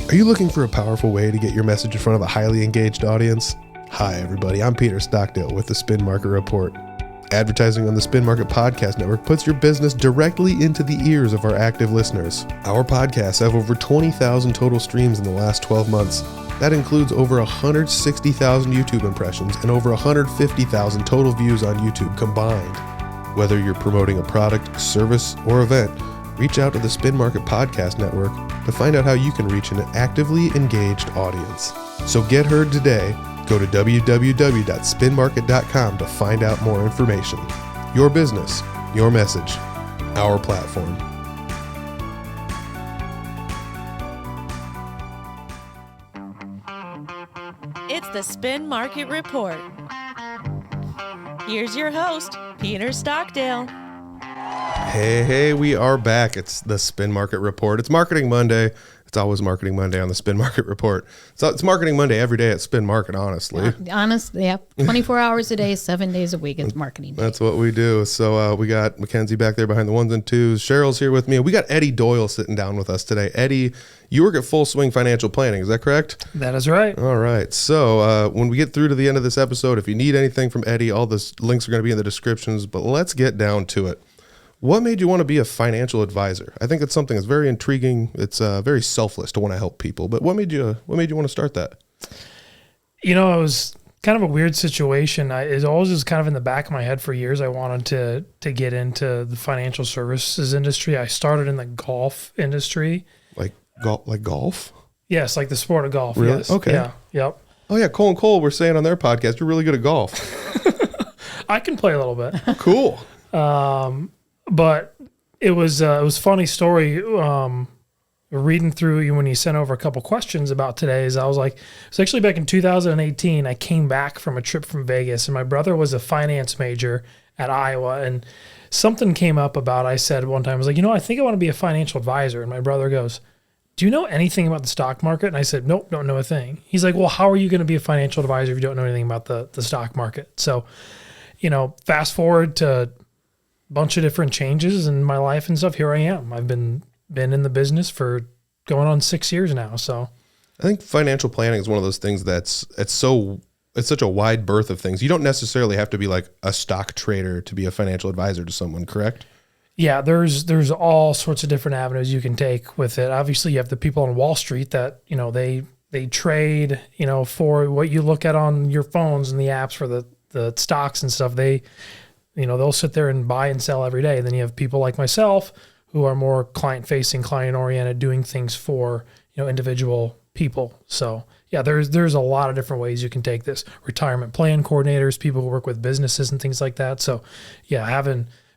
Are you looking for a powerful way to get your message in front of a highly engaged audience? Hi, everybody. I'm Peter Stockdale with the Spin Market Report. Advertising on the Spin Market Podcast Network puts your business directly into the ears of our active listeners. Our podcasts have over 20,000 total streams in the last 12 months. That includes over 160,000 YouTube impressions and over 150,000 total views on YouTube combined. Whether you're promoting a product, service, or event, reach out to the Spin Market Podcast Network to find out how you can reach an actively engaged audience. So get heard today. Go to www.spinmarket.com to find out more information. Your business, your message, our platform. It's the Spin Market Report. Here's your host, Peter Stockdale. Hey, we are back. It's the Spin Market Report. It's Marketing Monday. It's always Marketing Monday on the Spin Market Report. So it's Marketing Monday every day at Spin Market, honestly. Honestly, yep. 24 hours a day, 7 days a week. It's marketing day. That's what we do. So we got Mackenzie back there behind the ones and twos. Cheryl's here with me. We got Eddie Doyle sitting down with us today. Eddie, you work at Full Swing Financial Planning. Is that correct? That is right. All right. So when we get through to the end of this episode, if you need anything from Eddie, all the links are going to be in the descriptions. But let's get down to it. What made you want to be a financial advisor? I think it's something that's very intriguing. It's very selfless to want to help people. But what made you want to start that? You know, it was kind of a weird situation. It always was kind of in the back of my head for years. I wanted to get into the financial services industry. I started in the golf industry. Like golf? Yes, like the sport of golf. Really? Yes. Okay. Yeah. Yep. Oh yeah, Cole and Cole were saying on their podcast, you're really good at golf. I can play a little bit. Cool. But it was a funny story. Reading through you when you sent over a couple questions about today's, I was like, it's actually back in 2018. I came back from a trip from Vegas, and my brother was a finance major at Iowa, and something came up about. I said one time, I was like, I think I want to be a financial advisor, and my brother goes, "Do you know anything about the stock market?" And I said, "Nope, don't know a thing." He's like, "Well, how are you going to be a financial advisor if you don't know anything about the stock market?" So, fast forward to bunch of different changes in my life and stuff. Here I am. I've been in the business for going on 6 years now. So I think financial planning is one of those things it's such a wide berth of things. You don't necessarily have to be like a stock trader to be a financial advisor to someone, correct? Yeah, there's all sorts of different avenues you can take with it. Obviously, you have the people on Wall Street that, they trade, for what you look at on your phones and the apps for the stocks and stuff. They'll sit there and buy and sell every day. And then you have people like myself who are more client-facing, client-oriented, doing things for, individual people. So, yeah, there's a lot of different ways you can take this. Retirement plan coordinators, people who work with businesses and things like that. So, yeah,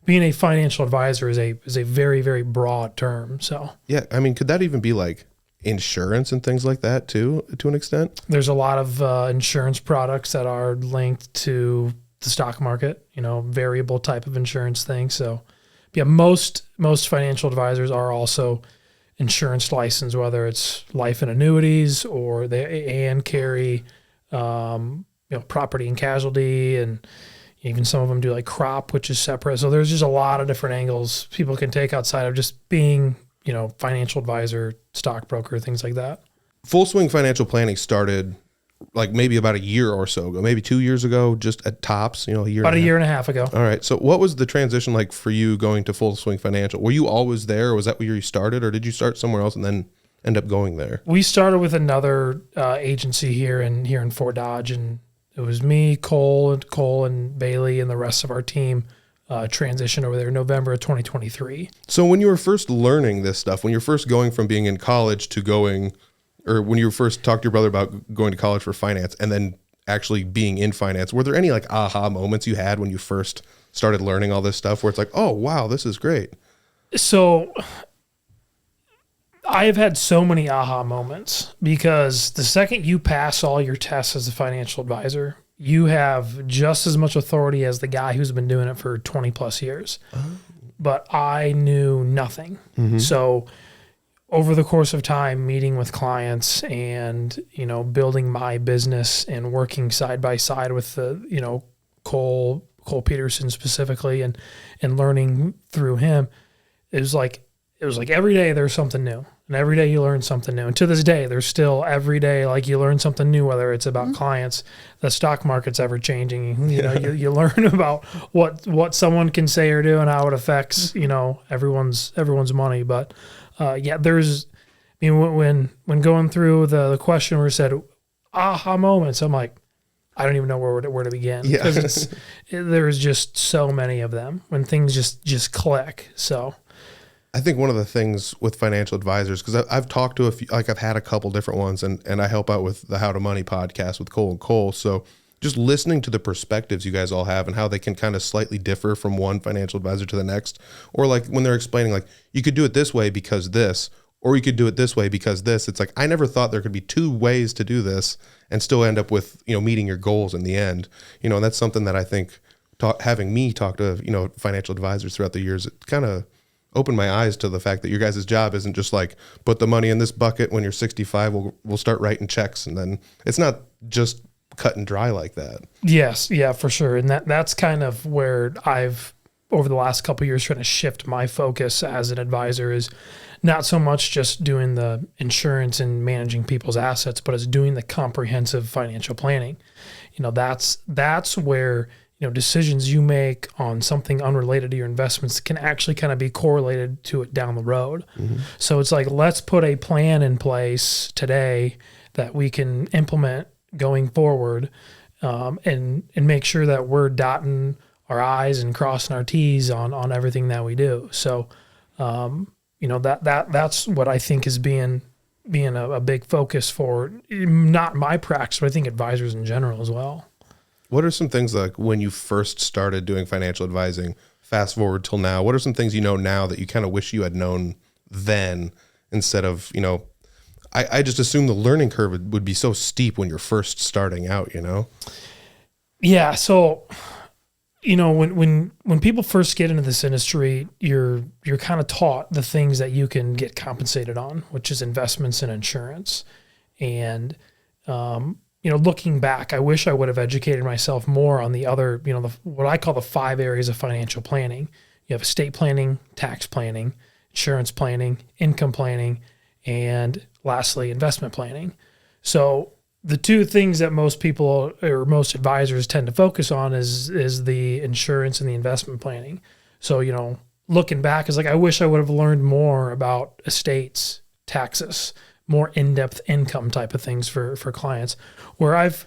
being a financial advisor is a very, very broad term. So, yeah, I mean, could that even be like insurance and things like that too, to an extent? There's a lot of insurance products that are linked to the stock market, variable type of insurance thing. So yeah, most financial advisors are also insurance licensed, whether it's life and annuities or they carry, property and casualty, and even some of them do like crop, which is separate. So there's just a lot of different angles people can take outside of just being, financial advisor, stockbroker, things like that. Full Swing Financial Planning started like maybe about a year or so ago, maybe 2 years ago, just at tops, a year. About a year and a half ago. All right. So what was the transition like for you going to Full Swing Financial? Were you always there? Or was that where you started, or did you start somewhere else and then end up going there? We started with another agency here in Fort Dodge, and it was me, Cole and Bailey, and the rest of our team transitioned over there in November of 2023. So when you were first learning this stuff, when you're first going from being in college to going, or when you first talked to your brother about going to college for finance and then actually being in finance, were there any like aha moments you had when you first started learning all this stuff where it's like, oh, wow, this is great? So I have had so many aha moments because the second you pass all your tests as a financial advisor, you have just as much authority as the guy who's been doing it for 20 plus years. Oh. But I knew nothing. Mm-hmm. So over the course of time, meeting with clients and, building my business and working side by side with the, Cole Peterson specifically and learning through him, it was like every day there's something new. And every day you learn something new. And to this day, there's still every day, like you learn something new, whether it's about clients, the stock market's ever changing. You know, you learn about what someone can say or do and how it affects, you know, everyone's money. But there's, I mean, when going through the question where it said aha moments, I'm like, I don't even know where to begin, because there's just so many of them when things just click. So I think one of the things with financial advisors, because I've talked to a few, like I've had a couple different ones, and I help out with the How to Money podcast with Cole and Cole. So just listening to the perspectives you guys all have and how they can kind of slightly differ from one financial advisor to the next, or like when they're explaining, like, you could do it this way because this, or you could do it this way because this. It's like, I never thought there could be two ways to do this and still end up with, you know, meeting your goals in the end. You know, and that's something that I think having me talk to, you know, financial advisors throughout the years, it kind of opened my eyes to the fact that your guys' job isn't just like, put the money in this bucket when you're 65, we'll start writing checks. And then it's not just cut and dry like that. Yes. Yeah, for sure. And that's kind of where I've, over the last couple of years, trying to shift my focus as an advisor, is not so much just doing the insurance and managing people's assets, but it's doing the comprehensive financial planning. You know, that's where, you know, decisions you make on something unrelated to your investments can actually kind of be correlated to it down the road. Mm-hmm. So it's like, let's put a plan in place today that we can implement going forward, and make sure that we're dotting our I's and crossing our T's on everything that we do. So, you know, that's what I think is being a big focus for not my practice, but I think advisors in general as well. What are some things, like when you first started doing financial advising, fast forward till now, what are some things you know now that you kind of wish you had known then, instead of, you know, I just assume the learning curve would be so steep when you're first starting out, you know? Yeah. So, you know, when people first get into this industry, you're kind of taught the things that you can get compensated on, which is investments and insurance. And, you know, looking back, I wish I would have educated myself more on the other, you know, what I call the 5 areas of financial planning. You have estate planning, tax planning, insurance planning, income planning, and lastly, investment planning. So the two things that most people or most advisors tend to focus on is the insurance and the investment planning. So, you know, looking back is like, I wish I would have learned more about estates, taxes, more in-depth income type of things for clients, where I've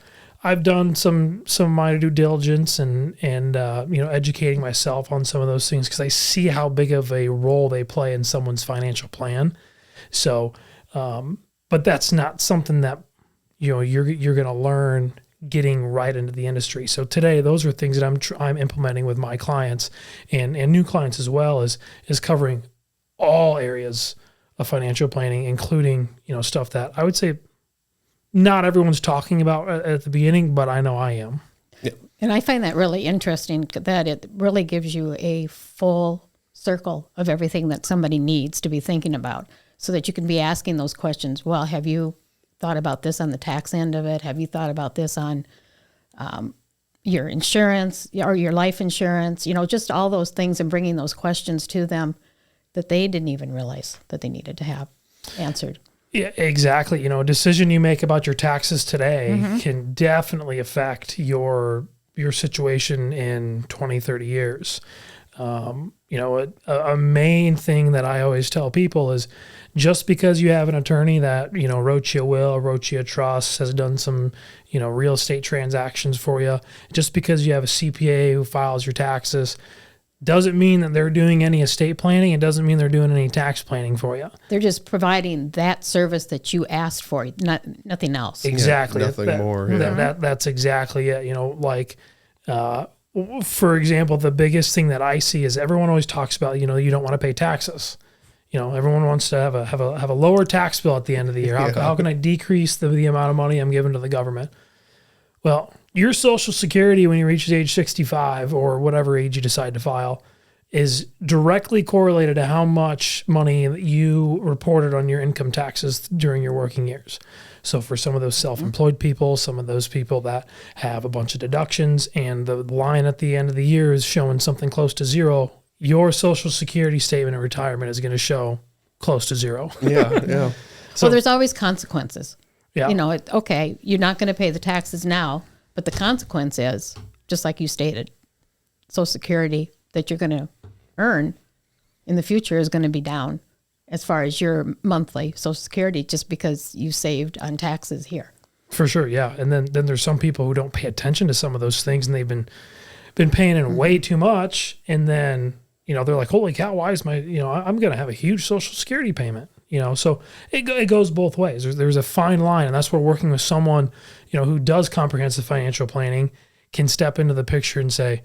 done some of my due diligence and you know, educating myself on some of those things, because I see how big of a role they play in someone's financial plan. So, but that's not something that, you know, you're going to learn getting right into the industry. So today, those are things that I'm implementing with my clients and new clients as well, is covering all areas of financial planning, including, you know, stuff that I would say not everyone's talking about at the beginning, but I know I am. Yeah. And I find that really interesting, that it really gives you a full circle of everything that somebody needs to be thinking about, so that you can be asking those questions. Well, have you thought about this on the tax end of it? Have you thought about this on your insurance or your life insurance? You know, just all those things, and bringing those questions to them that they didn't even realize that they needed to have answered. Yeah, exactly. You know, a decision you make about your taxes today can definitely affect your situation in 20, 30 years. You know, a main thing that I always tell people is, just because you have an attorney that, you know, wrote you a will, wrote you a trust, has done some, you know, real estate transactions for you, just because you have a CPA who files your taxes, doesn't mean that they're doing any estate planning. It doesn't mean they're doing any tax planning for you. They're just providing that service that you asked for, nothing else. Exactly. Yeah, nothing more. Yeah. That's exactly it. You know, like, for example, the biggest thing that I see is everyone always talks about, you know, you don't want to pay taxes. You know, everyone wants to have a lower tax bill at the end of the year. How can I decrease the amount of money I'm giving to the government? Well, your Social Security, when you reach age 65 or whatever age you decide to file, is directly correlated to how much money you reported on your income taxes during your working years. So for some of those self-employed people, some of those people that have a bunch of deductions, and the line at the end of the year is showing something close to zero, your Social Security statement of retirement is going to show close to zero. Yeah. So there's always consequences. Yeah. Okay, you're not going to pay the taxes now, but the consequence is, just like you stated, Social Security that you're going to earn in the future is going to be down as far as your monthly Social Security, just because you saved on taxes here. For sure, yeah. And then there's some people who don't pay attention to some of those things, and they've been paying in way too much, and then they're like, holy cow, why is my I'm going to have a huge Social Security payment. So it goes both ways. There's a fine line, and that's where working with someone who does comprehensive financial planning can step into the picture and say,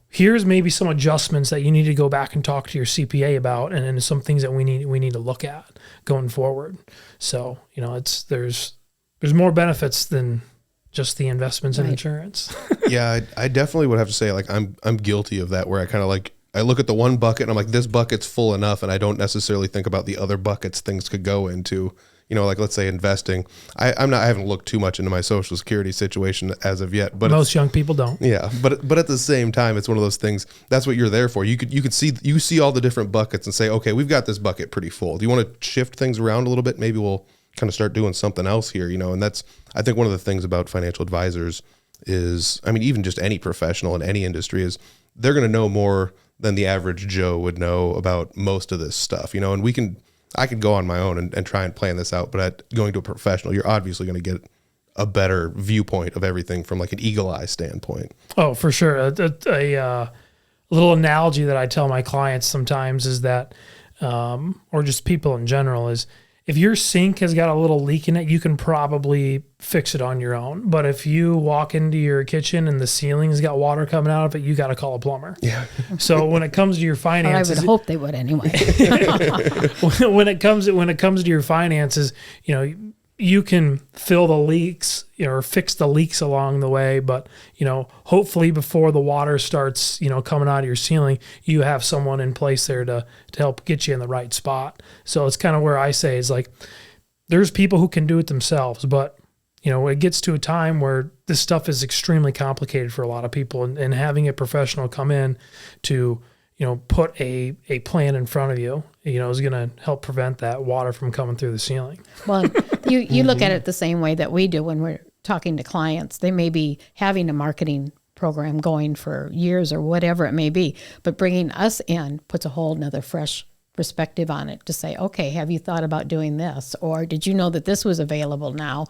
here's maybe some adjustments that you need to go back and talk to your CPA about, and some things that we need to look at going forward. So there's more benefits than just the investments in insurance. Yeah, I definitely would have to say, like, I'm guilty of that, where I kind of like, I look at the one bucket and I'm like, this bucket's full enough, and I don't necessarily think about the other buckets things could go into. Like, let's say investing. I haven't looked too much into my Social Security situation as of yet, but most young people don't. Yeah, but at the same time, it's one of those things. That's what you're there for. You see all the different buckets and say, okay, we've got this bucket pretty full. Do you want to shift things around a little bit? Maybe we'll kind of start doing something else here. And that's, I think, one of the things about financial advisors is, I mean, even just any professional in any industry, is they're going to know more than the average Joe would know about most of this stuff. And I could go on my own and try and plan this out, but going to a professional, you're obviously going to get a better viewpoint of everything from like an eagle eye standpoint. Oh, for sure. A little analogy that I tell my clients sometimes is that, or just people in general, is if your sink has got a little leak in it, you can probably fix it on your own. But if you walk into your kitchen and the ceiling's got water coming out of it, you got to call a plumber. Yeah. So when it comes to your finances, I would hope they would anyway. when it comes to your finances, you can fill the leaks, or fix the leaks along the way. But, hopefully before the water starts, coming out of your ceiling, you have someone in place there to help get you in the right spot. So it's kind of where I say is like, there's people who can do it themselves, but, it gets to a time where this stuff is extremely complicated for a lot of people, and having a professional come in to, put a plan in front of you, is going to help prevent that water from coming through the ceiling. Well, you look at it the same way that we do when we're talking to clients. They may be having a marketing program going for years or whatever it may be, but bringing us in puts a whole nother fresh perspective on it to say, okay, have you thought about doing this? Or did you know that this was available now?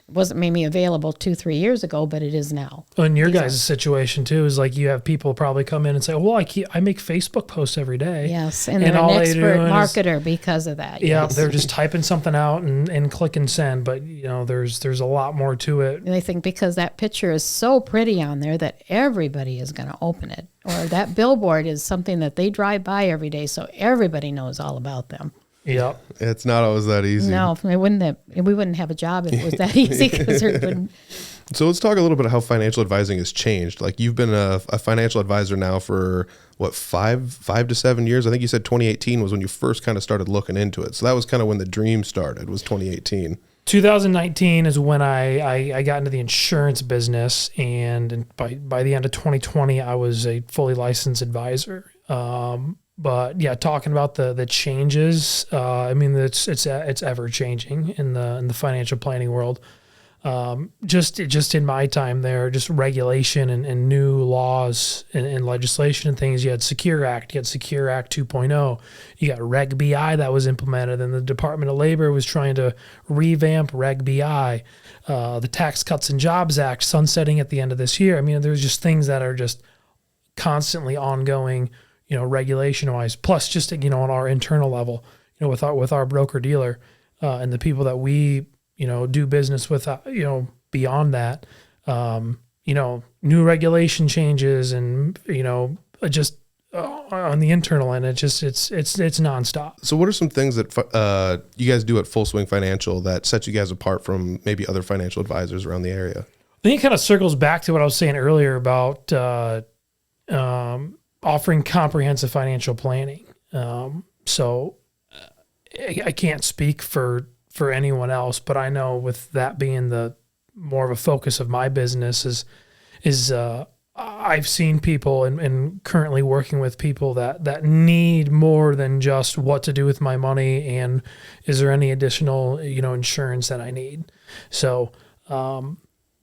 It wasn't maybe available 2-3 years ago, but it is now. Well, in your guys' situation too, is like you have people probably come in and say, well, I make Facebook posts every day. Yes, and they're an expert marketer because of that. Yeah, yes. They're just typing something out and click and send, but there's a lot more to it. And they think because that picture is so pretty on there that everybody is going to open it. Or that billboard is something that they drive by every day, so everybody knows all about them. Yeah, it's not always that easy. No, we wouldn't have a job if it was that easy. So let's talk a little bit of how financial advising has changed. Like, you've been a financial advisor now for what, 5 to 7 years? I think you said 2018 was when you first kind of started looking into it. So that was kind of when the dream started, was 2018. 2019 is when I got into the insurance business, and by the end of 2020, I was a fully licensed advisor. But yeah, talking about the changes, I mean, it's ever changing in the financial planning world. Just in my time there, just regulation and new laws and legislation and things. You had Secure Act, you had Secure Act 2.0, you got Reg BI that was implemented, and the Department of Labor was trying to revamp Reg BI. The Tax Cuts and Jobs Act sunsetting at the end of this year. I mean, there's just things that are just constantly ongoing, regulation-wise, plus just, on our internal level, with our broker-dealer and the people that we, do business with, beyond that, new regulation changes and, just on the internal end, it's nonstop. So what are some things that you guys do at Full Swing Financial that sets you guys apart from maybe other financial advisors around the area? I think it kind of circles back to what I was saying earlier about offering comprehensive financial planning. So I can't speak for anyone else, but I know with that being the more of a focus of my business is I've seen people and currently working with people that need more than just what to do with my money and is there any additional, insurance that I need. So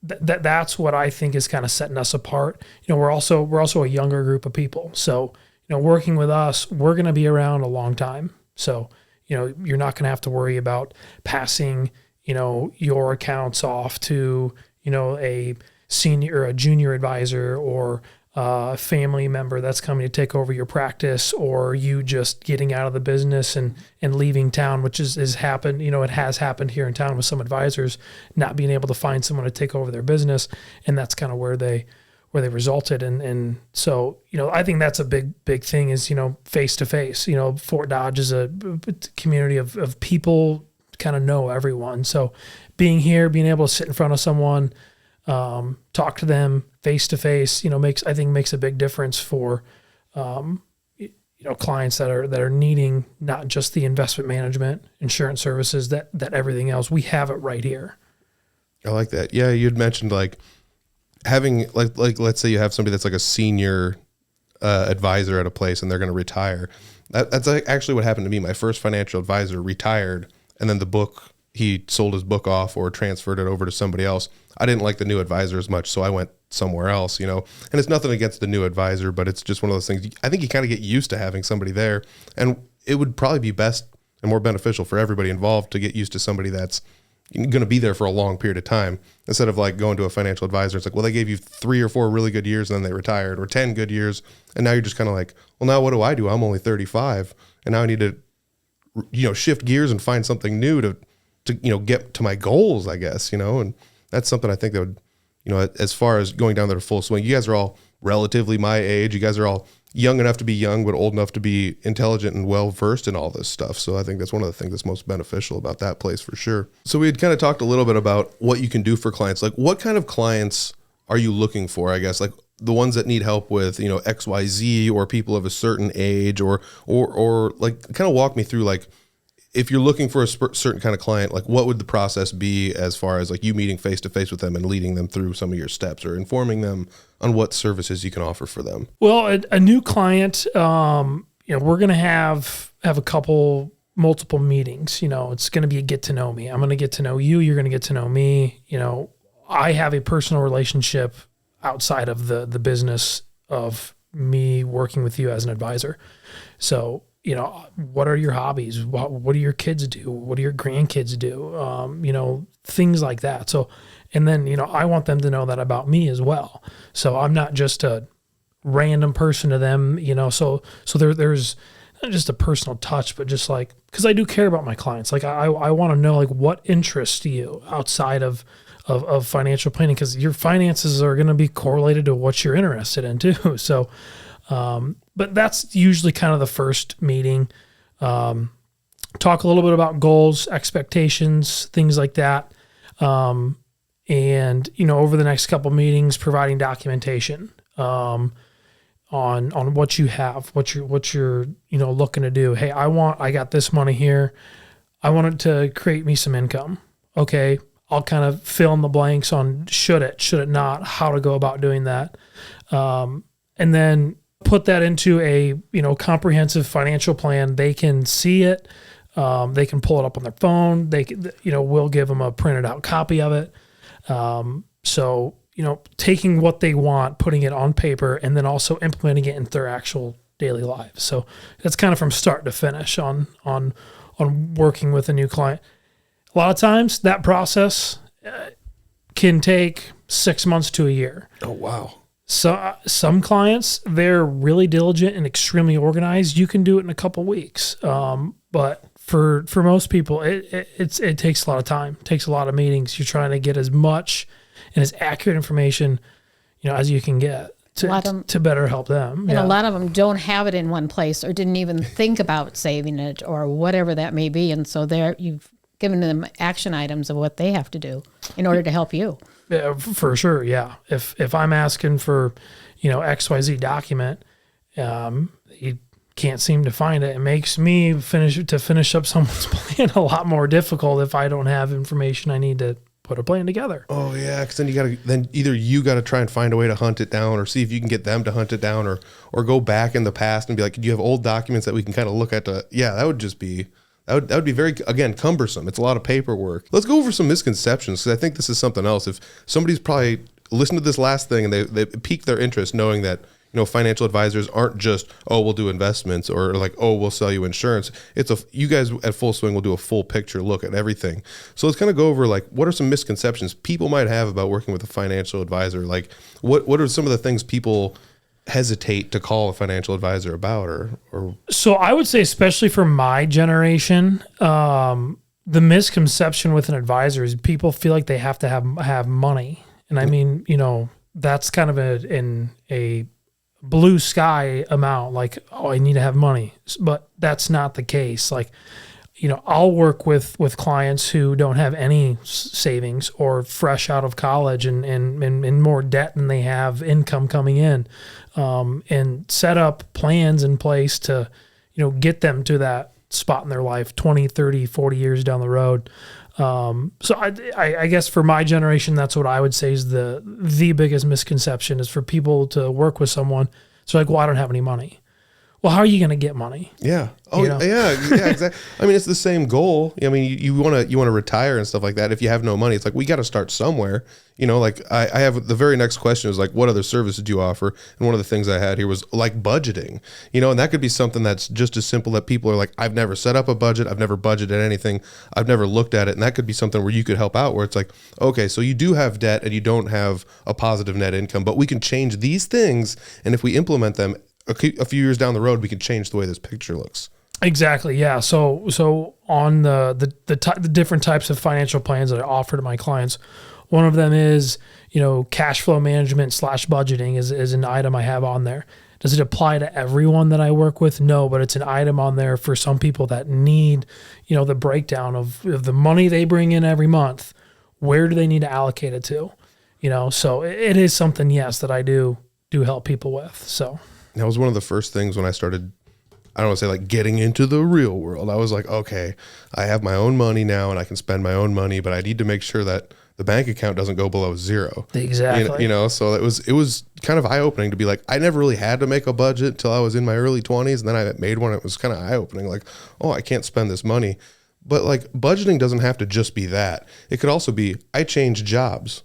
that's what I think is kind of setting us apart. We're also a younger group of people. So, working with us, we're going to be around a long time. So, you're not going to have to worry about passing, your accounts off to, a senior or a junior advisor or a family member that's coming to take over your practice, or you just getting out of the business and leaving town, which is happened. It has happened here in town with some advisors not being able to find someone to take over their business. And that's kind of where they resulted. And so, I think that's a big thing is, face to face. Fort Dodge is a community of people kind of know everyone. So being here, being able to sit in front of someone, talk to them face to face, makes a big difference for, clients that are needing not just the investment management, insurance services, that everything else. We have it right here. I like that. Yeah. You'd mentioned like having like, let's say you have somebody that's like a senior, advisor at a place and they're going to retire. That's actually what happened to me. My first financial advisor retired, and then he sold his book off or transferred it over to somebody else. I didn't like the new advisor as much, so I went somewhere else, and it's nothing against the new advisor, but it's just one of those things. I think you kind of get used to having somebody there, and it would probably be best and more beneficial for everybody involved to get used to somebody that's going to be there for a long period of time, instead of like going to a financial advisor. It's like, well, they gave you 3 or 4 really good years and then they retired, or 10 good years. And now you're just kind of like, well, now what do? I'm only 35 and now I need to, shift gears and find something new to get to my goals, I guess, and that's something I think that would, as far as going down there to full swing, you guys are all relatively my age. You guys are all young enough to be young, but old enough to be intelligent and well-versed in all this stuff. So I think that's one of the things that's most beneficial about that place for sure. So we had kind of talked a little bit about what you can do for clients. Like, what kind of clients are you looking for? I guess like the ones that need help with, XYZ, or people of a certain age, or like kind of walk me through, like, if you're looking for a certain kind of client, like what would the process be as far as like you meeting face to face with them and leading them through some of your steps, or informing them on what services you can offer for them? Well, a new client, we're going to have multiple meetings. It's going to be a get to know me. I'm going to get to know you. You're going to get to know me. I have a personal relationship outside of the business of me working with you as an advisor. So, what are your hobbies? What do your kids do? What do your grandkids do? Things like that. So, and then, I want them to know that about me as well. So I'm not just a random person to them, so there's not just a personal touch, but just like, cause I do care about my clients. Like I want to know like what interests you outside of financial planning, cause your finances are going to be correlated to what you're interested in too. So, but that's usually kind of the first meeting. Talk a little bit about goals, expectations, things like that. And, over the next couple meetings, providing documentation, on what you have, what you're, looking to do. Hey, I got this money here. I want it to create me some income. Okay. I'll kind of fill in the blanks on should it not, how to go about doing that. And then put that into a, comprehensive financial plan. They can see it. They can pull it up on their phone. They can, we'll give them a printed out copy of it. So, taking what they want, putting it on paper, and then also implementing it into their actual daily lives. So that's kind of from start to finish on working with a new client. A lot of times that process can take 6 months to a year. Oh, wow. So some clients, they're really diligent and extremely organized. You can do it in a couple weeks. But for most people, it takes a lot of time. It takes a lot of meetings. You're trying to get as much and as accurate information, as you can get to better help them. And a lot of them don't have it in one place, or didn't even think about saving it, or whatever that may be. And so you've given them action items of what they have to do in order to help you. Yeah, for sure. Yeah. If I'm asking for, XYZ document, he can't seem to find it. It makes me finish up someone's plan a lot more difficult if I don't have information I need to put a plan together. Oh yeah, because then either you got to try and find a way to hunt it down, or see if you can get them to hunt it down, or go back in the past and be like, do you have old documents that we can kind of look at? That would be very, again, cumbersome. It's a lot of paperwork. Let's go over some misconceptions, because I think this is something else. If somebody's probably listened to this last thing and they piqued their interest, knowing that financial advisors aren't just, oh, we'll do investments, or like, oh, we'll sell you insurance. You guys at Full Swing will do a full picture look at everything. So let's kind of go over like, what are some misconceptions people might have about working with a financial advisor? Like what are some of the things people hesitate to call a financial advisor about, or So I would say, especially for my generation, the misconception with an advisor is people feel like they have to have money. And I mean, that's kind of a blue sky amount, like, oh, I need to have money. But that's not the case. Like, I'll work with clients who don't have any savings, or fresh out of college and more debt than they have income coming in, and set up plans in place to, get them to that spot in their life 20, 30, 40 years down the road. So I guess for my generation, that's what I would say is the biggest misconception, is for people to work with someone. So like, well, I don't have any money. Well, how are you going to get money? Yeah. Oh, yeah, exactly. I mean, it's the same goal. I mean, you want to retire and stuff like that. If you have no money, it's like, we got to start somewhere. Like I have the very next question is like, what other services do you offer? And one of the things I had here was like budgeting, and that could be something that's just as simple that people are like, I've never set up a budget. I've never budgeted anything. I've never looked at it. And that could be something where you could help out, where it's like, okay, so you do have debt and you don't have a positive net income, but we can change these things. And if we implement them, a few years down the road, we can change the way this picture looks. Exactly. Yeah. So on the different types of financial plans that I offer to my clients, one of them is, cash flow management / budgeting is an item I have on there. Does it apply to everyone that I work with? No, but it's an item on there for some people that need, the breakdown of the money they bring in every month. Where do they need to allocate it to? So it is something, yes, that I do help people with. So that was one of the first things when I started, I don't want to say like getting into the real world. I was like, okay, I have my own money now and I can spend my own money, but I need to make sure that the bank account doesn't go below zero. Exactly. So it was kind of eye-opening to be like, I never really had to make a budget till I was in my early 20s. And then I made one. It was kind of eye-opening, like, oh, I can't spend this money. But like, budgeting doesn't have to just be that. It could also be, I changed jobs,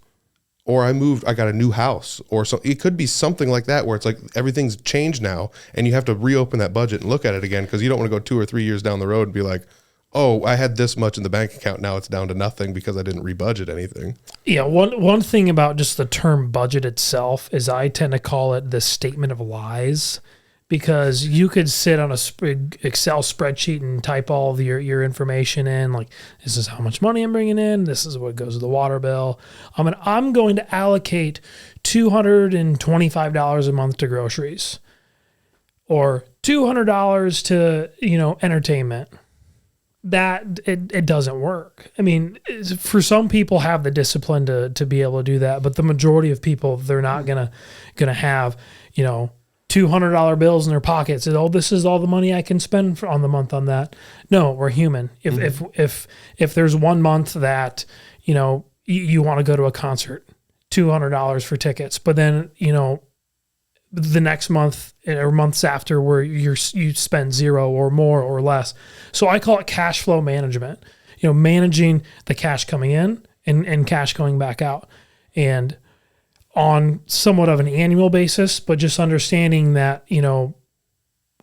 or I got a new house, or so. It could be something like that, where it's like everything's changed now and you have to reopen that budget and look at it again, because you don't want to go 2 or 3 years down the road and be like, oh, I had this much in the bank account, now it's down to nothing because I didn't rebudget anything. Yeah, one thing about just the term budget itself is I tend to call it the statement of lies, because you could sit on a Excel spreadsheet and type all of your information in, like, this is how much money I'm bringing in, this is what goes to the water bill. I'm going to allocate $225 a month to groceries, or $200 to entertainment. That it doesn't work. I mean, for some people have the discipline to be able to do that, but the majority of people, they're not gonna have $200 bills in their pockets. Oh, this is all the money I can spend on the month on that. No, we're human. If there's one month that you want to go to a concert, $200 for tickets, but then the next month or months after where you spend zero or more or less. So I call it cash flow management, managing the cash coming in and cash going back out, and on somewhat of an annual basis, but just understanding that,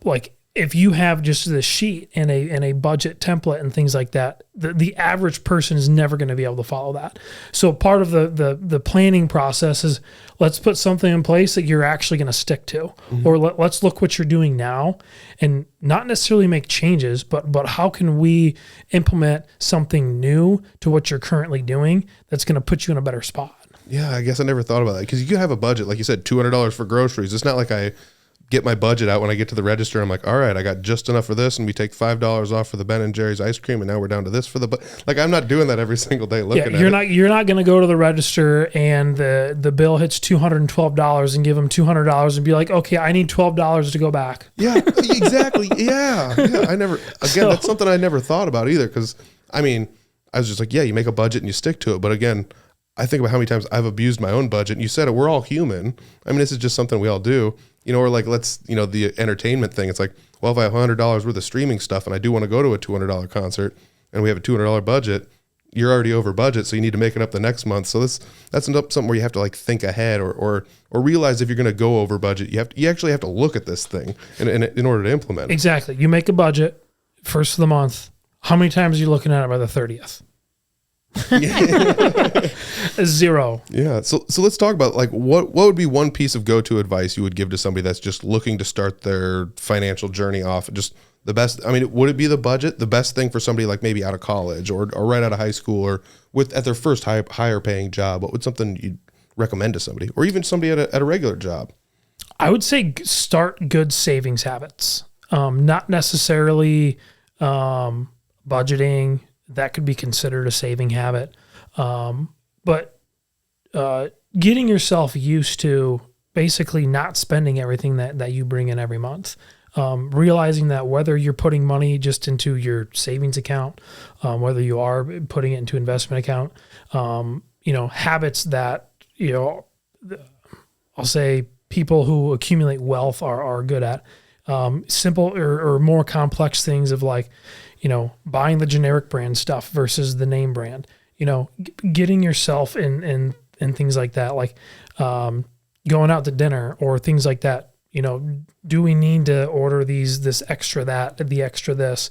like, if you have just the sheet and a budget template and things like that, the average person is never going to be able to follow that. So part of the planning process is, let's put something in place that you're actually going to stick to, or let's look what you're doing now, and not necessarily make changes, but how can we implement something new to what you're currently doing that's going to put you in a better spot. Yeah, I guess I never thought about that, because you have a budget, like you said, $200 for groceries. It's not like I get my budget out when I get to the register. I'm like, all right, I got just enough for this, and we take $5 off for the Ben and Jerry's ice cream, and now we're down to this for the. Like, I'm not doing that every single day. You're not going to go to the register and the bill hits $212 and give them $200 and be like, okay, I need $12 to go back. Yeah, exactly. Yeah. I never. Again, that's something I never thought about either, because I mean, I was just like, yeah, you make a budget and you stick to it. But again, I think about how many times I've abused my own budget. And you said it, we're all human. I mean, this is just something we all do, or like, the entertainment thing. It's like, well, if I have $100 worth of streaming stuff and I do want to go to a $200 concert and we have a $200 budget, you're already over budget. So you need to make it up the next month. So that's something where you have to like think ahead or realize if you're going to go over budget, you actually have to look at this thing in order to implement it. Exactly. You make a budget first of the month. How many times are you looking at it by the 30th? 0. Yeah. So let's talk about like what would be one piece of go-to advice you would give to somebody that's just looking to start their financial journey off? Just the best. I mean, would it be the budget, the best thing for somebody like maybe out of college or right out of high school or at their first higher paying job? What would something you'd recommend to somebody or even somebody at a regular job? I would say start good savings habits. Not necessarily budgeting. That could be considered a saving habit. But getting yourself used to basically not spending everything that you bring in every month. Realizing that whether you're putting money just into your savings account, whether you are putting it into investment account, habits that, I'll say people who accumulate wealth are good at. Simple or more complex things of like, buying the generic brand stuff versus the name brand, getting yourself in things like that, like going out to dinner or things like that. Do we need to order this extra that, the extra this,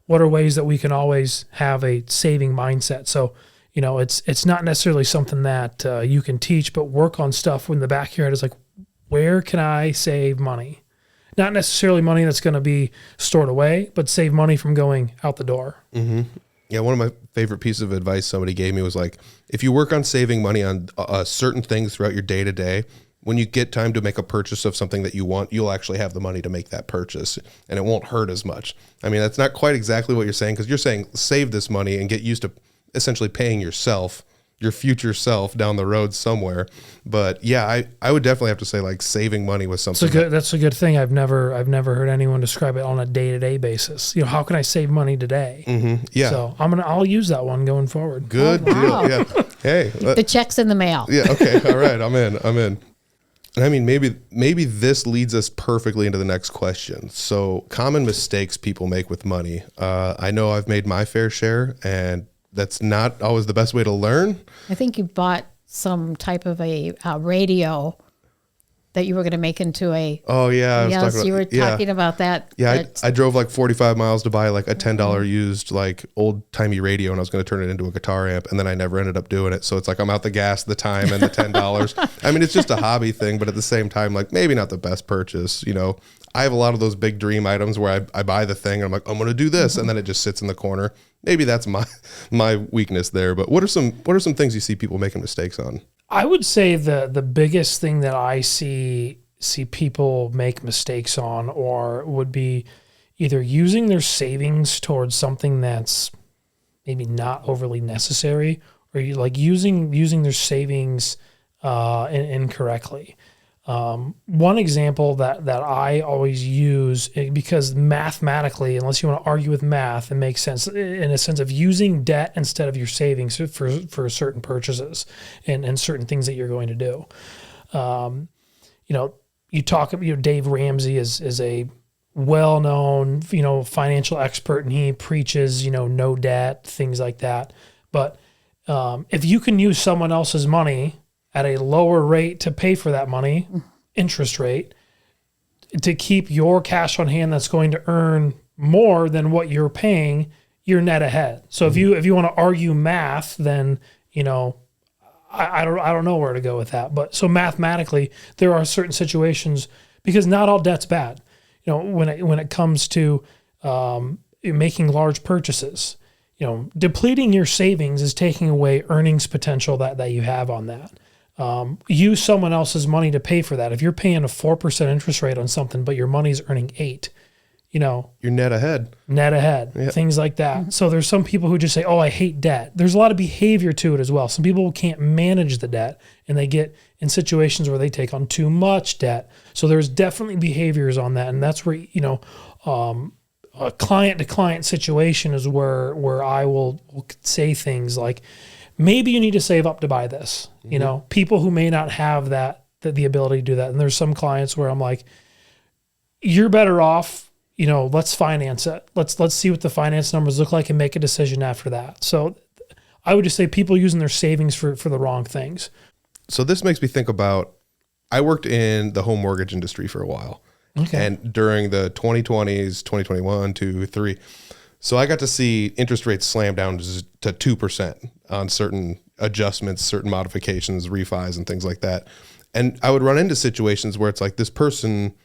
what are ways that we can always have a saving mindset? So, it's not necessarily something that you can teach, but work on stuff when the back of your head is like, where can I save money? Not necessarily money that's going to be stored away, but save money from going out the door. Mm-hmm. Yeah, one of my favorite pieces of advice somebody gave me was like, if you work on saving money on certain things throughout your day-to-day, when you get time to make a purchase of something that you want, you'll actually have the money to make that purchase, and it won't hurt as much. I mean, that's not quite exactly what you're saying, because you're saying save this money and get used to essentially paying yourself, your future self down the road somewhere. But yeah, I would definitely have to say like saving money was something. That's a good thing. I've never heard anyone describe it on a day-to-day basis. How can I save money today? Mm-hmm. Yeah. So I'll use that one going forward. Good deal. Yeah. Hey, the check's in the mail. Yeah. Okay. All right. I'm in. And I mean, maybe this leads us perfectly into the next question. So common mistakes people make with money. I know I've made my fair share, and that's not always the best way to learn. I think you bought some type of a radio that you were going to make into a... Oh, yeah. You were talking about that. Yeah, I drove like 45 miles to buy like a $10 used like old-timey radio, and I was going to turn it into a guitar amp, and then I never ended up doing it. So it's like I'm out the gas, the time, and the $10. I mean, it's just a hobby thing, but at the same time, like maybe not the best purchase. I have a lot of those big dream items where I buy the thing, and I'm like, I'm going to do this, and then it just sits in the corner. Maybe that's my weakness there. But what are some things you see people making mistakes on? I would say the biggest thing that I see people make mistakes on, or would be either using their savings towards something that's maybe not overly necessary, or like using their savings incorrectly. One example that I always use, because mathematically, unless you want to argue with math, it makes sense in a sense of using debt instead of your savings for certain purchases and certain things that you're going to do. Dave Ramsey is a well-known, financial expert, and he preaches, no debt, things like that. But if you can use someone else's money at a lower rate to pay for that money, interest rate, to keep your cash on hand that's going to earn more than what you're paying, you're net ahead. So if you want to argue math, then I don't know where to go with that. But so mathematically, there are certain situations, because not all debt's bad. When it comes to making large purchases, depleting your savings is taking away earnings potential that you have on that. Use someone else's money to pay for that. If you're paying a 4% interest rate on something, but your money's earning 8%, you're net ahead, yep. Things like that. Mm-hmm. So there's some people who just say, oh, I hate debt. There's a lot of behavior to it as well. Some people can't manage the debt, and they get in situations where they take on too much debt. So there's definitely behaviors on that. And that's where, a client to client situation is where I will say things like, maybe you need to save up to buy this. You know, people who may not have the ability to do that. And there's some clients where I'm like, you're better off, you know, let's finance it. Let's see what the finance numbers look like and make a decision after that. So I would just say people using their savings for the wrong things. So this makes me think about, I worked in the home mortgage industry for a while. Okay. And during the 2020s, 2021, 2, 3. So I got to see interest rates slam down to 2% on certain adjustments, certain modifications, refis, and things like that. And I would run into situations where it's like this person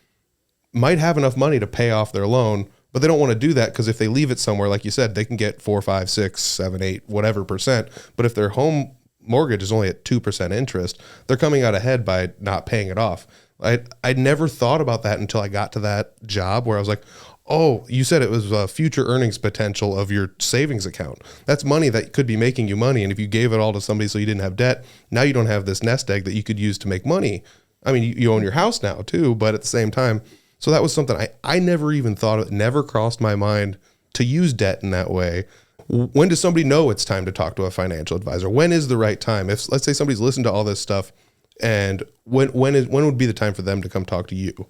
might have enough money to pay off their loan, but they don't want to do that because if they leave it somewhere, like you said, they can get 4, 5, 6, 7, 8, whatever percent. But if their home mortgage is only at 2% interest, they're coming out ahead by not paying it off. I never thought about that until I got to that job where I was like, oh, you said it was a future earnings potential of your savings account. That's money that could be making you money. And if you gave it all to somebody so you didn't have debt, now you don't have this nest egg that you could use to make money. I mean, you own your house now too, but at the same time, so that was something I never even thought of, never crossed my mind to use debt in that way. When does somebody know it's time to talk to a financial advisor? When is the right time? If let's say somebody's listened to all this stuff, and when would be the time for them to come talk to you?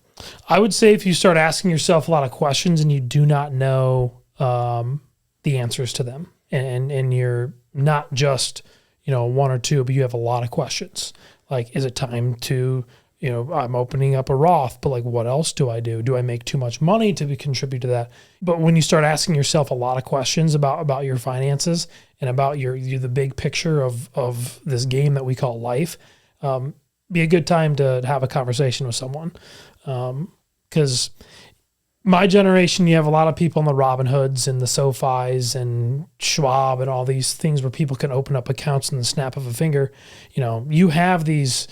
I would say if you start asking yourself a lot of questions and you do not know the answers to them, and you're not just, you know, one or two, but you have a lot of questions. Like, is it time to, you know, I'm opening up a Roth, but like, what else do I do? Do I make too much money to contribute to that? But when you start asking yourself a lot of questions about your finances and about the big picture of this game that we call life, be a good time to have a conversation with someone. Because my generation, you have a lot of people in the Robinhoods and the SoFis and Schwab and all these things where people can open up accounts in the snap of a finger. You know, you have these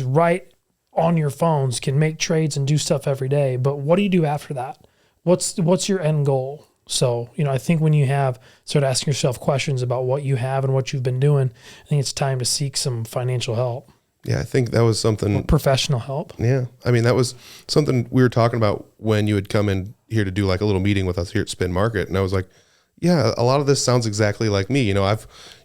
right on your phones, can make trades and do stuff every day. But what do you do after that? What's your end goal? So, you know, I think when you start asking yourself questions about what you have and what you've been doing, I think it's time to seek some financial help. Yeah, I think that was something. Or professional help. Yeah. I mean, that was something we were talking about when you had come in here to do like a little meeting with us here at Spin Market. And I was like, yeah, a lot of this sounds exactly like me. You know,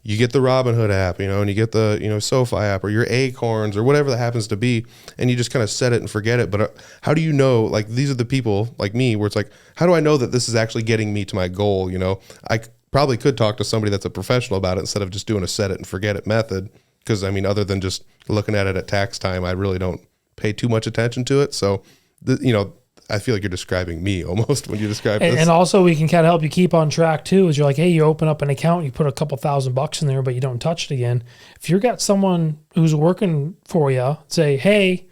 you get the Robinhood app, you know, and you get the, you know, SoFi app or your Acorns or whatever that happens to be. And you just kind of set it and forget it. But how do you know, like, these are the people like me where it's like, how do I know that this is actually getting me to my goal? You know, I probably could talk to somebody that's a professional about it instead of just doing a set it and forget it method. Because, I mean, other than just looking at it at tax time, I really don't pay too much attention to it. So, you know, I feel like you're describing me almost when you describe this. And also we can kind of help you keep on track too, is you're like, hey, you open up an account, you put a couple $1,000 in there, but you don't touch it again. If you've got someone who's working for you, say, hey,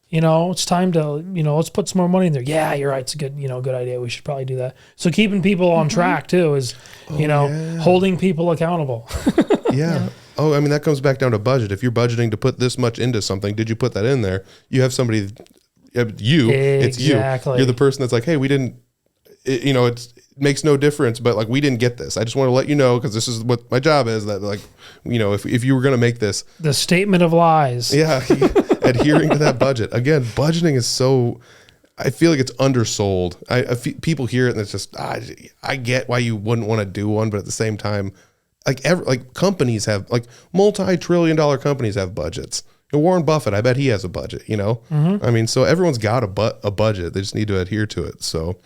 you know, it's time to, you know, let's put some more money in there. Yeah, you're right. It's a good idea. We should probably do that. So keeping people on track too is, holding people accountable. Yeah. Oh, I mean, that comes back down to budget. If you're budgeting to put this much into something, did you put that in there? You have somebody, it's you. You're the person that's like, hey, we didn't, it makes no difference, but like, we didn't get this. I just want to let you know, because this is what my job is, that like, you know, if you were going to make this. The statement of lies. Yeah. Adhering to that budget. Again, budgeting is so, I feel like it's undersold. People hear it and it's just, I get why you wouldn't want to do one, but at the same time, like companies have, like multi-trillion-dollar companies have budgets. Warren Buffett, I bet he has a budget, you know? Mm-hmm. I mean, so everyone's got a budget. They just need to adhere to it. So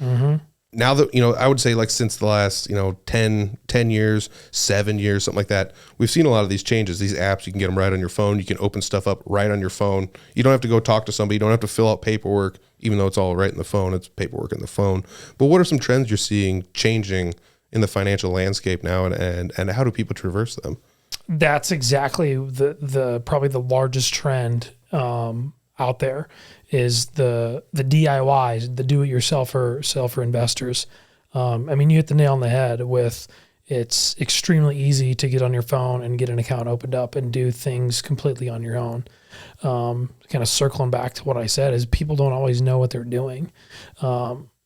now that, you know, I would say like since the last, you know, 10 years, 7 years, something like that, we've seen a lot of these changes. These apps, you can get them right on your phone. You can open stuff up right on your phone. You don't have to go talk to somebody. You don't have to fill out paperwork, even though it's all right in the phone. It's paperwork in the phone. But what are some trends you're seeing changing in the financial landscape now, and how do people traverse them? That's exactly the probably the largest trend out there is the DIYs, the do-it-yourselfer investors. I mean, you hit the nail on the head with it's extremely easy to get on your phone and get an account opened up and do things completely on your own. Kind of circling back to what I said is people don't always know what they're doing.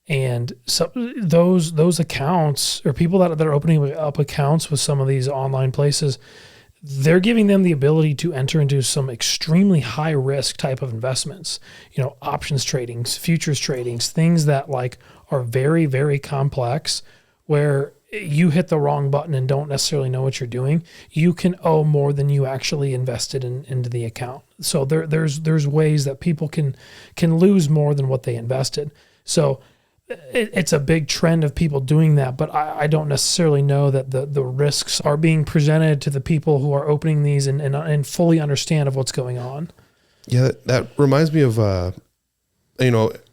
And so those accounts, or people that are opening up accounts with some of these online places, they're giving them the ability to enter into some extremely high risk type of investments, options tradings, futures tradings, things that like are very, very complex, where you hit the wrong button and don't necessarily know what you're doing, you can owe more than you actually invested into the account. So there's ways that people can lose more than what they invested. So it's a big trend of people doing that, but I don't necessarily know that the risks are being presented to the people who are opening these and fully understand of what's going on. Yeah, that reminds me of,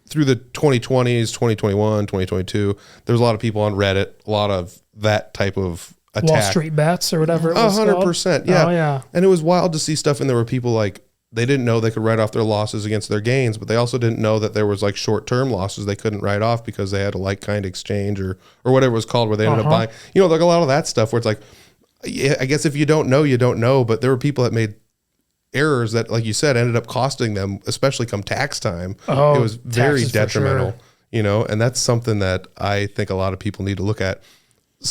through the 2020s, 2021, 2022, there's a lot of people on Reddit, a lot of that type of attack. Wall Street bets or whatever it was 100%. Yeah. Oh, yeah. And it was wild to see stuff, and there were people like, they didn't know they could write off their losses against their gains, but they also didn't know that there was like short-term losses they couldn't write off because they had a like-kind exchange or whatever it was called, where they ended up buying, like a lot of that stuff where it's like, yeah, I guess if you don't know, you don't know, but there were people that made errors that, like you said, ended up costing them, especially come tax time. It was very detrimental, and that's something that I think a lot of people need to look at.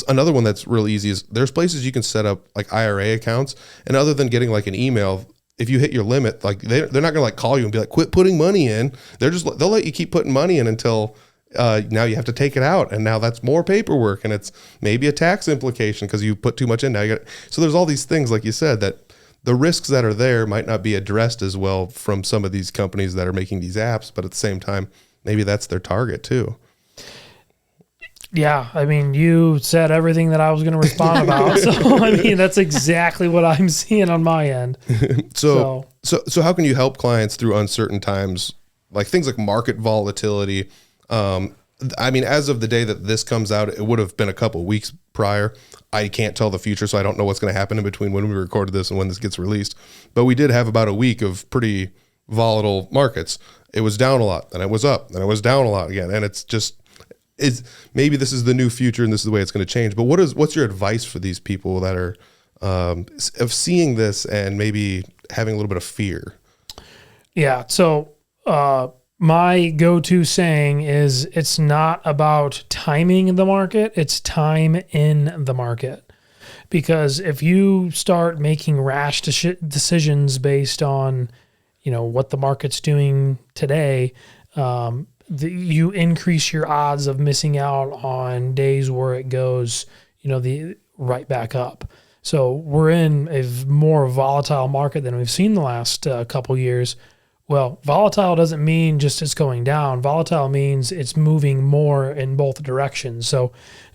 Another one that's really easy is there's places you can set up like IRA accounts, and other than getting like an email, if you hit your limit, like they're not gonna like call you and be like, quit putting money in. They'll let you keep putting money in until now you have to take it out, and now that's more paperwork, and it's maybe a tax implication because you put too much in. Now so there's all these things, like you said, that the risks that are there might not be addressed as well from some of these companies that are making these apps, but at the same time, maybe that's their target too. Yeah, I mean, you said everything that I was going to respond about. So, I mean, that's exactly what I'm seeing on my end. So how can you help clients through uncertain times, like things like market volatility? I mean, as of the day that this comes out, it would have been a couple of weeks prior. I can't tell the future, so I don't know what's going to happen in between when we recorded this and when this gets released. But we did have about a week of pretty volatile markets. It was down a lot, then it was up, then it was down a lot again, and maybe this is the new future and this is the way it's going to change. But what's your advice for these people that are of seeing this and maybe having a little bit of fear? Yeah. So my go-to saying is, it's not about timing in the market, it's time in the market. Because if you start making rash decisions based on, what the market's doing today, you increase your odds of missing out on days where it goes, right back up. So we're in a more volatile market than we've seen the last couple years. Well, volatile doesn't mean just it's going down. Volatile means it's moving more in both directions. So,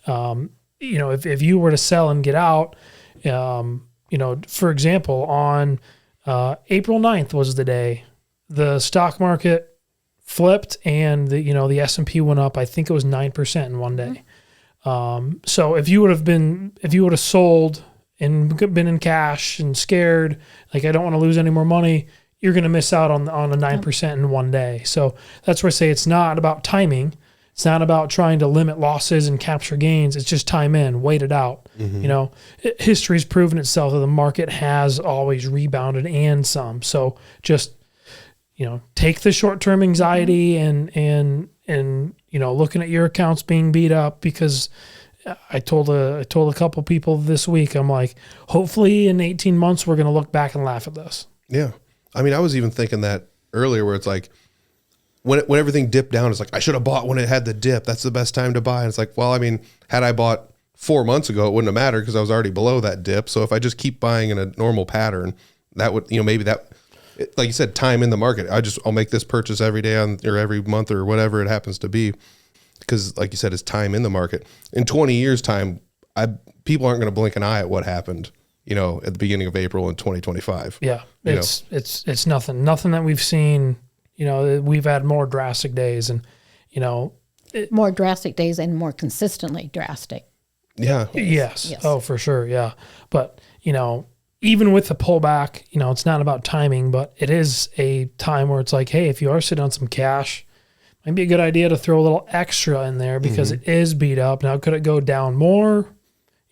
if you were to sell and get out, for example, on April 9th was the day the stock market flipped and the S&P went up. I think it was 9% in one day. So if you would have sold and been in cash and scared, like, I don't want to lose any more money, you're going to miss out on a 9% in one day. So that's where I say it's not about timing. It's not about trying to limit losses and capture gains. It's just time in, wait it out. Mm-hmm. History's proven itself that the market has always rebounded and some. So just, take the short-term anxiety and looking at your accounts being beat up, because I told a couple people this week, I'm like, hopefully in 18 months, we're going to look back and laugh at this. Yeah. I mean, I was even thinking that earlier, where it's like, when everything dipped down, it's like, I should have bought when it had the dip. That's the best time to buy. And it's like, well, I mean, had I bought 4 months ago, it wouldn't have mattered because I was already below that dip. So if I just keep buying in a normal pattern, that would, maybe that, like you said, time in the market. I'll make this purchase every day or every month or whatever it happens to be. Because like you said, it's time in the market. In 20 years time, people aren't going to blink an eye at what happened, at the beginning of April in 2025. Yeah. It's nothing that we've seen. We've had more drastic days and, more drastic days and more consistently drastic. Yeah. Yes. Oh, for sure. Yeah. But, even with the pullback, it's not about timing, but it is a time where it's like, hey, if you are sitting on some cash, might be a good idea to throw a little extra in there because it is beat up. Now, could it go down more?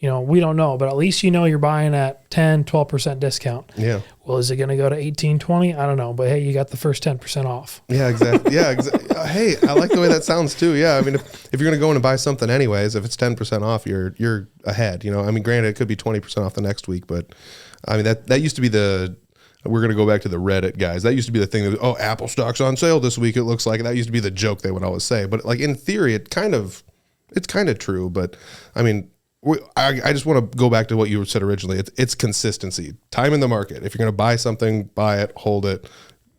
we don't know, but at least you're buying at 10, 12% discount. Yeah. Well, is it going to go to 18, 20? I don't know, but hey, you got the first 10% off. Yeah, exactly. Yeah, exactly. Hey, I like the way that sounds too. Yeah, I mean, if you're going to go in and buy something anyways, if it's 10% off, you're ahead. I mean, granted, it could be 20% off the next week, but I mean that used to be we're going to go back to the Reddit guys. That used to be the thing that was, Apple stock's on sale this week. It looks like that used to be the joke they would always say. But like in theory, it's kind of true. But I mean, I just want to go back to what you said originally. It's consistency, time in the market. If you're going to buy something, buy it, hold it,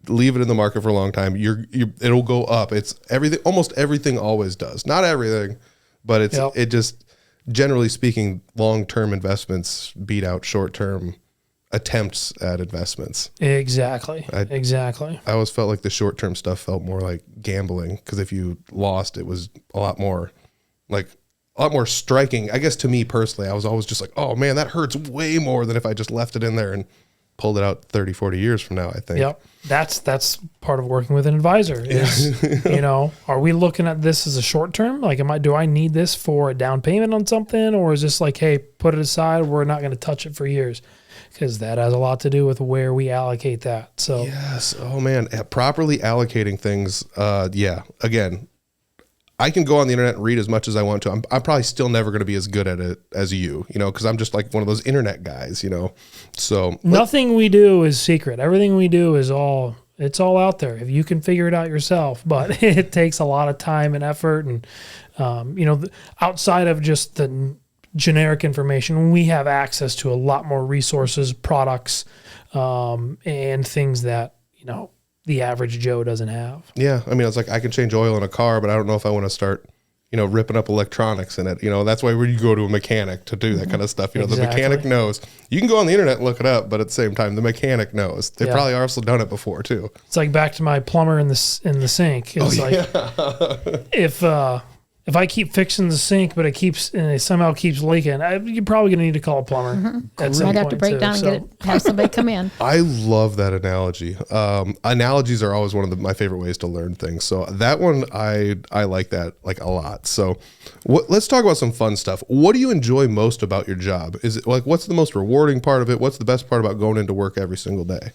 leave it in the market for a long time. It'll go up. It's everything. Almost everything always does. Not everything, but it just generally speaking, long-term investments beat out short-term attempts at investments. Exactly. Exactly. I always felt like the short-term stuff felt more like gambling, because if you lost, it was a lot more striking. I guess to me personally, I was always just like, oh man, that hurts way more than if I just left it in there and pulled it out 30, 40 years from now, I think. Yep. That's part of working with an advisor is, are we looking at this as a short term? Like, do I need this for a down payment on something? Or is this like, hey, put it aside, we're not going to touch it for years? Because that has a lot to do with where we allocate that. So yes. Oh man. Properly allocating things. Yeah. Again, I can go on the internet and read as much as I want to. I'm probably still never going to be as good at it as you, because I'm just like one of those internet guys, So nothing we do is secret. Everything we do is it's all out there. If you can figure it out yourself, but it takes a lot of time and effort. And, outside of just the generic information, we have access to a lot more resources, products, and things that, the average Joe doesn't have. Yeah. I mean, it's like I can change oil in a car, but I don't know if I want to start, ripping up electronics in it. That's why when you go to a mechanic to do that kind of stuff, Exactly. The mechanic knows. You can go on the internet and look it up, but at the same time, the mechanic knows. They've probably also done it before too. It's like back to my plumber in the sink. It's if I keep fixing the sink, but it somehow keeps leaking, you're probably going to need to call a plumber. Mm-hmm. Might have to break down and have somebody come in. I love that analogy. Analogies are always one of my favorite ways to learn things. So that one, I like that like a lot. So let's talk about some fun stuff. What do you enjoy most about your job? Is it like, what's the most rewarding part of it? What's the best part about going into work every single day?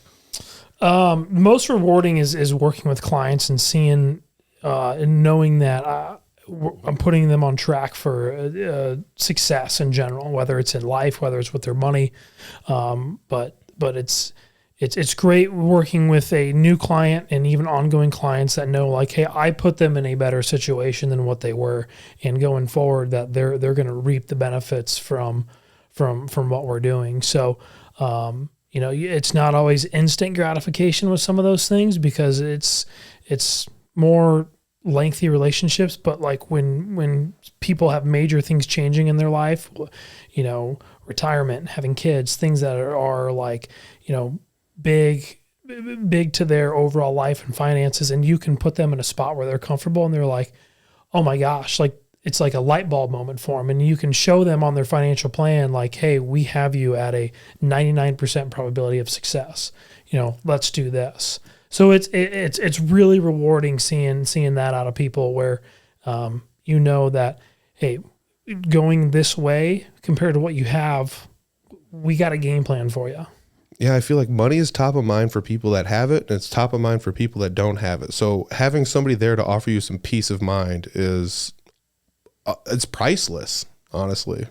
Most rewarding is working with clients and seeing and knowing that I'm putting them on track for success in general, whether it's in life, whether it's with their money. But it's great working with a new client and even ongoing clients that know, like, hey, I put them in a better situation than what they were, and going forward that they're going to reap the benefits from what we're doing. So, it's not always instant gratification with some of those things, because it's more lengthy relationships, but like when people have major things changing in their life, retirement, having kids, things that are like, big to their overall life and finances, and you can put them in a spot where they're comfortable and they're like, oh my gosh, like it's like a light bulb moment for them, and you can show them on their financial plan, like, hey, we have you at a 99% probability of success. Let's do this. So it's really rewarding seeing that out of people where, that, hey, going this way compared to what you have, we got a game plan for you. Yeah, I feel like money is top of mind for people that have it, and it's top of mind for people that don't have it. So having somebody there to offer you some peace of mind is, it's priceless, honestly.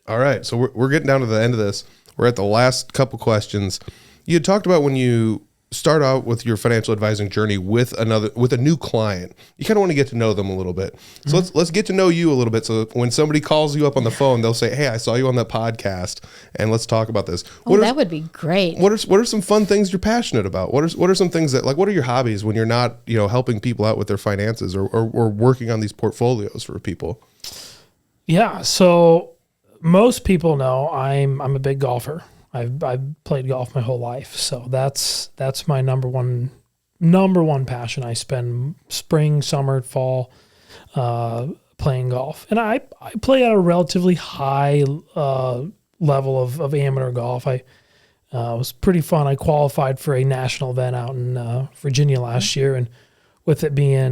All right, so we're getting down to the end of this. We're at the last couple questions. You had talked about when you start out with your financial advising journey with a new client, you kind of want to get to know them a little bit. So let's get to know you a little bit. So when somebody calls you up on the phone, they'll say, hey, I saw you on that podcast and let's talk about this. That would be great. What are some fun things you're passionate about? What are some things that, like, what are your hobbies when you're not, helping people out with their finances or working on these portfolios for people? Yeah. So most people know I'm a big golfer. I've played golf my whole life, so that's my number one passion. I spend spring, summer, fall playing golf, and I play at a relatively high level of amateur golf. It was pretty fun. I qualified for a national event out in Virginia last year, and with it being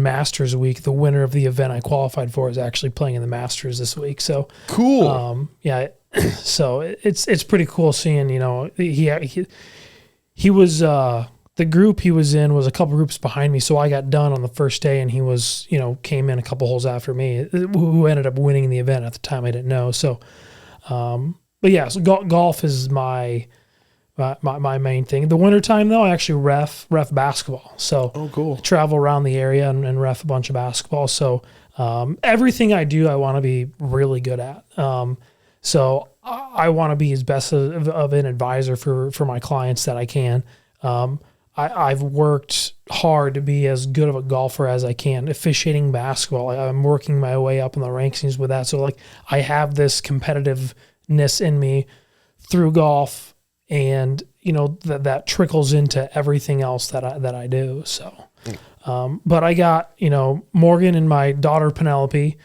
Masters week, the winner of the event I qualified for is actually playing in the Masters this week. So Cool. yeah, so it's pretty cool seeing, he was the group he was in was a couple groups behind me, so I got done on the first day, and he was came in a couple holes after me, who ended up winning the event. At the time I didn't know. So but yeah, so golf is my main thing. The wintertime, though, I actually ref basketball. So Cool. I travel around the area and ref a bunch of basketball. So everything I do, I want to be really good at. So I want to be as best of an advisor for my clients that I can. I've worked hard to be as good of a golfer as I can. Officiating basketball, I'm working my way up in the rankings with that. So like I have this competitiveness in me through golf. And that trickles into everything else that I do. So, but I got Morgan and my daughter Penelope.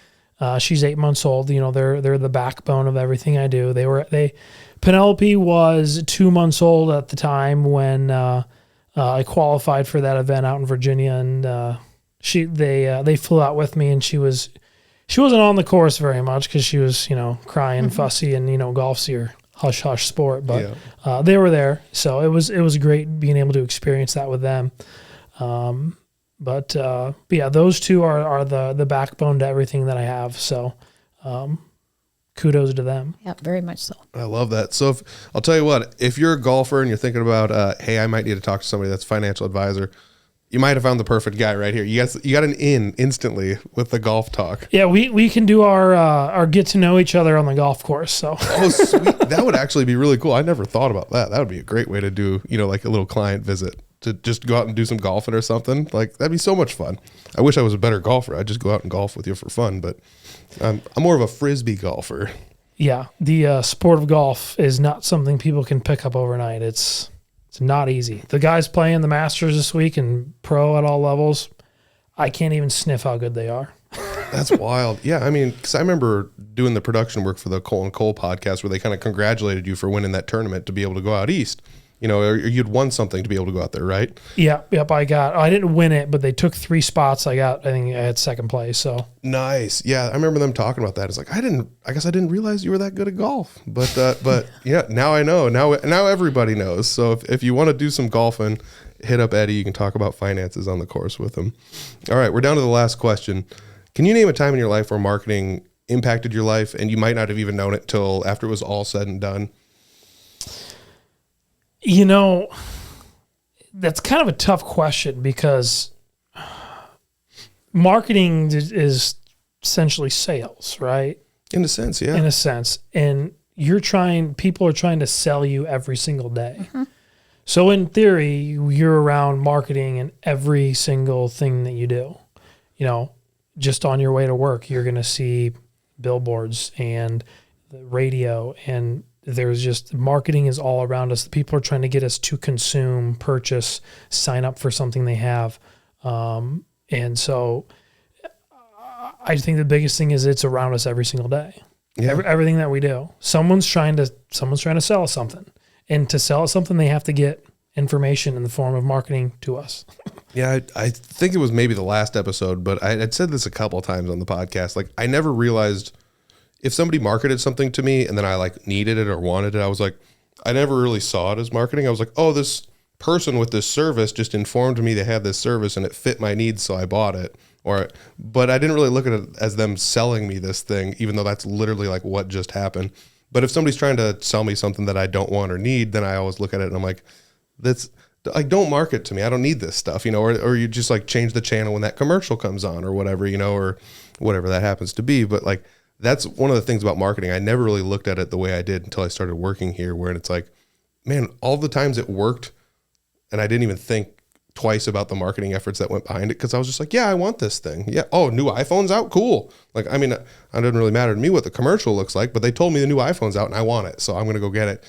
She's 8 months old. They're the backbone of everything I do. Penelope was 2 months old at the time when I qualified for that event out in Virginia, and they flew out with me, and she wasn't on the course very much because she was crying, fussy, and golf's your hush sport, but they were there, so it was great being able to experience that with them. But yeah, those two are the backbone to everything that I have. So kudos to them. Yeah, very much so. I love that. So I'll tell you what, if you're a golfer and you're thinking about, hey, I might need to talk to somebody that's a financial advisor, you might have found the perfect guy right here. You got an in instantly with the golf talk. Yeah, we can do our get to know each other on the golf course. So sweet. That would actually be really cool. I never thought about that. That would be a great way to do, like a little client visit, to just go out and do some golfing or something. Like that'd be so much fun. I wish I was a better golfer. I'd just go out and golf with you for fun, but I'm more of a frisbee golfer. Yeah, the sport of golf is not something people can pick up overnight. It's not easy. The guys playing the Masters this week and pro at all levels, I can't even sniff how good they are. That's wild. Yeah, I mean, because I remember doing the production work for the Cole and Cole podcast where they kind of congratulated you for winning that tournament to be able to go out east. Or you'd won something to be able to go out there, right? Yep. I didn't win it, but they took 3 spots. I think I had second place. So nice. Yeah, I remember them talking about that. It's like I guess I didn't realize you were that good at golf. But yeah, now I know. Now everybody knows. So if you want to do some golfing, hit up Eddie. You can talk about finances on the course with him. All right, we're down to the last question. Can you name a time in your life where marketing impacted your life and you might not have even known it till after it was all said and done? That's kind of a tough question because marketing is essentially sales, right? In a sense, yeah. In a sense. And people are trying to sell you every single day. Mm-hmm. So in theory, you're around marketing in every single thing that you do. Just on your way to work, you're going to see billboards and the radio, and there's just marketing is all around us. People are trying to get us to consume, purchase, sign up for something they have. And so I think the biggest thing is it's around us every single day. Yeah. Everything that we do. Someone's trying to sell us something. And to sell us something, they have to get information in the form of marketing to us. Yeah, I think it was maybe the last episode, but I'd said this a couple of times on the podcast. Like, I never realized if somebody marketed something to me and then I needed it or wanted it, I was like, I never really saw it as marketing. I was like, oh, this person with this service just informed me they had this service and it fit my needs, so I bought it. But I didn't really look at it as them selling me this thing, even though that's literally what just happened. But if somebody's trying to sell me something that I don't want or need, then I always look at it and I'm like, that's don't market to me. I don't need this stuff, or you just change the channel when that commercial comes on or whatever, or whatever that happens to be. But that's one of the things about marketing. I never really looked at it the way I did until I started working here, where it's like, man, all the times it worked and I didn't even think twice about the marketing efforts that went behind it, because I was just like, yeah, I want this thing. Yeah. Oh, new iPhone's out. Cool. It didn't really matter to me what the commercial looks like, but they told me the new iPhone's out and I want it, so I'm going to go get it,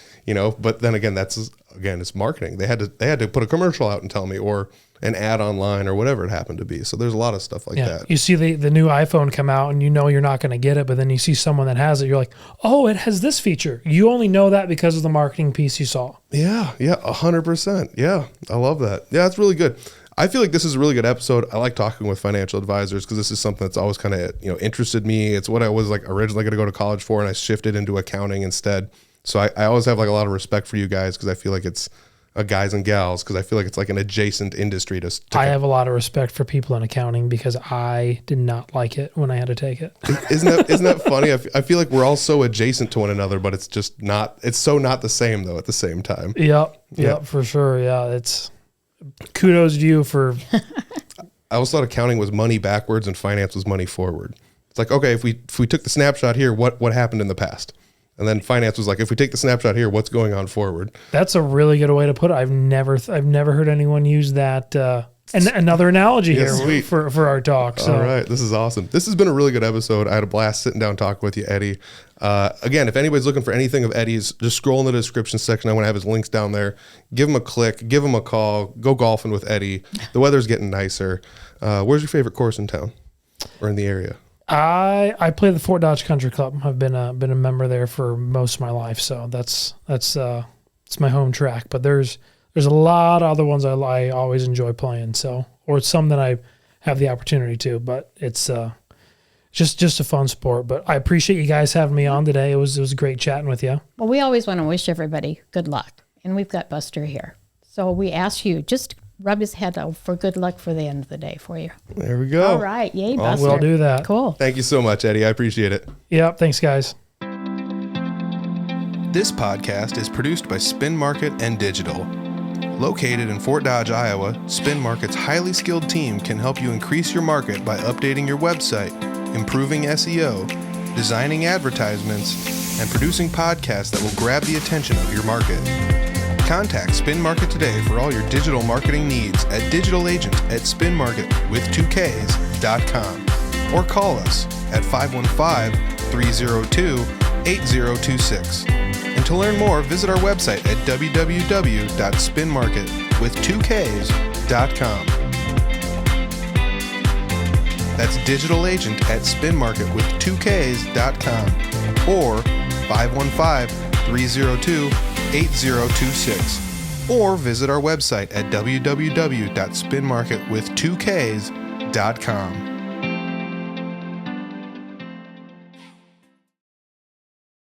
But then again, it's marketing. They had to put a commercial out and tell me, or an ad online or whatever it happened to be. So there's a lot of stuff like that. You see the new iPhone come out and you're not going to get it, but then you see someone that has it. You're like, oh, it has this feature. You only know that because of the marketing piece you saw. Yeah. 100%. Yeah. I love that. Yeah, that's really good. I feel like this is a really good episode. I like talking with financial advisors because this is something that's always kind of, interested me. It's what I was like originally going to go to college for, and I shifted into accounting instead. So I always have like a lot of respect for you guys because I feel like it's guys and gals, because I feel like it's like an adjacent industry to I have a lot of respect for people in accounting because I did not like it when I had to take it. Isn't that funny? I feel like we're all so adjacent to one another, but it's just not. It's so not the same though. At the same time. Yep, for sure. Yeah, it's kudos to you for. I always thought accounting was money backwards and finance was money forward. It's like, okay, if we took the snapshot here, what happened in the past? And then finance was like, if we take the snapshot here, what's going on forward? That's a really good way to put it. I've never heard anyone use that. And another analogy here for our talk. So. All right. This is awesome. This has been a really good episode. I had a blast sitting down talking with you, Eddie. Again, if anybody's looking for anything of Eddie's, just scroll in the description section. I want to have his links down there. Give him a click. Give him a call. Go golfing with Eddie. The weather's getting nicer. Where's your favorite course in town or in the area? I play the Fort Dodge Country Club. I've been a member there for most of my life, so that's it's my home track. But there's a lot of other ones I always enjoy playing. So, or some that I have the opportunity to. But it's just a fun sport. But I appreciate you guys having me on today. It was great chatting with you. Well, we always want to wish everybody good luck, and we've got Buster here, so we ask you just rub his head out for good luck for the end of the day for you. There we go. All right. Yay, Buster. We'll do that. Cool. Thank you so much, Eddie. I appreciate it. Yep. Thanks, guys. This podcast is produced by Spin Market and Digital. Located in Fort Dodge, Iowa, Spin Market's highly skilled team can help you increase your market by updating your website, improving SEO, designing advertisements, and producing podcasts that will grab the attention of your market. Contact Spin Market today for all your digital marketing needs at digitalagent@spinmarket.com or call us at 515-302-8026. And to learn more, visit our website at www.spinmarket.com. That's digitalagent@spinmarket.com or 515-302-8026, or visit our website at www.spinmarket.com.